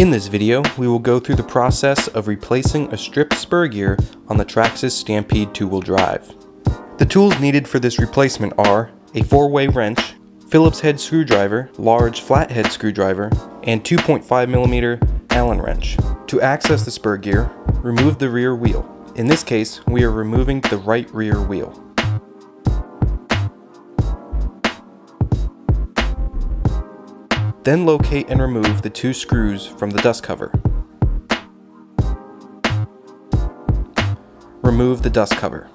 In this video, we will go through the process of replacing a stripped spur gear on the Traxxas Stampede 2-wheel drive. The tools needed for this replacement are a 4-way wrench, Phillips head screwdriver, large flathead screwdriver, and 2.5mm Allen wrench. To access the spur gear, remove the rear wheel. In this case, we are removing the right rear wheel. Then locate and remove the 2 screws from the dust cover. Remove the dust cover.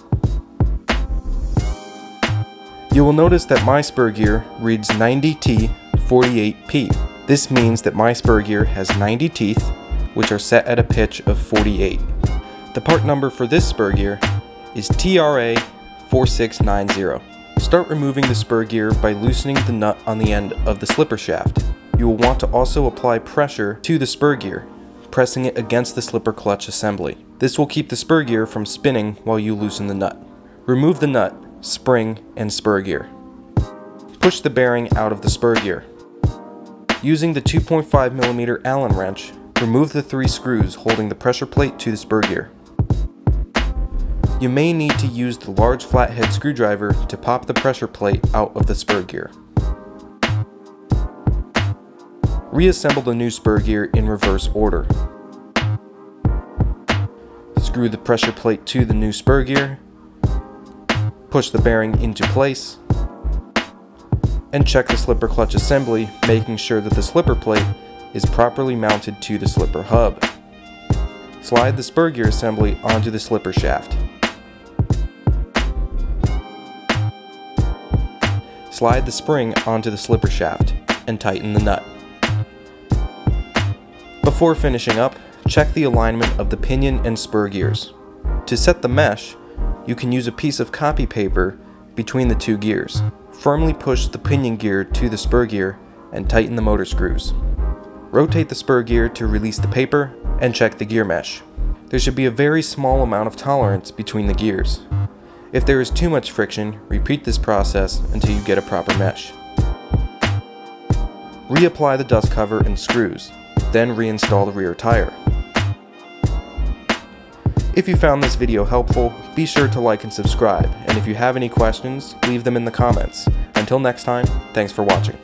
You will notice that my spur gear reads 90T48P. This means that my spur gear has 90 teeth, which are set at a pitch of 48. The part number for this spur gear is TRA4690. Start removing the spur gear by loosening the nut on the end of the slipper shaft. You will want to also apply pressure to the spur gear, pressing it against the slipper clutch assembly. This will keep the spur gear from spinning while you loosen the nut. Remove the nut, spring, and spur gear. Push the bearing out of the spur gear. Using the 2.5mm Allen wrench, remove the 3 screws holding the pressure plate to the spur gear. You may need to use the large flathead screwdriver to pop the pressure plate out of the spur gear. Reassemble the new spur gear in reverse order. Screw the pressure plate to the new spur gear, push the bearing into place, and check the slipper clutch assembly, making sure that the slipper plate is properly mounted to the slipper hub. Slide the spur gear assembly onto the slipper shaft. Slide the spring onto the slipper shaft and tighten the nut. Before finishing up, check the alignment of the pinion and spur gears. To set the mesh, you can use a piece of copy paper between the 2 gears. Firmly push the pinion gear to the spur gear and tighten the motor screws. Rotate the spur gear to release the paper and check the gear mesh. There should be a very small amount of tolerance between the gears. If there is too much friction, repeat this process until you get a proper mesh. Reapply the dust cover and screws, then reinstall the rear tire. If you found this video helpful, be sure to like and subscribe, and if you have any questions, leave them in the comments. Until next time, thanks for watching.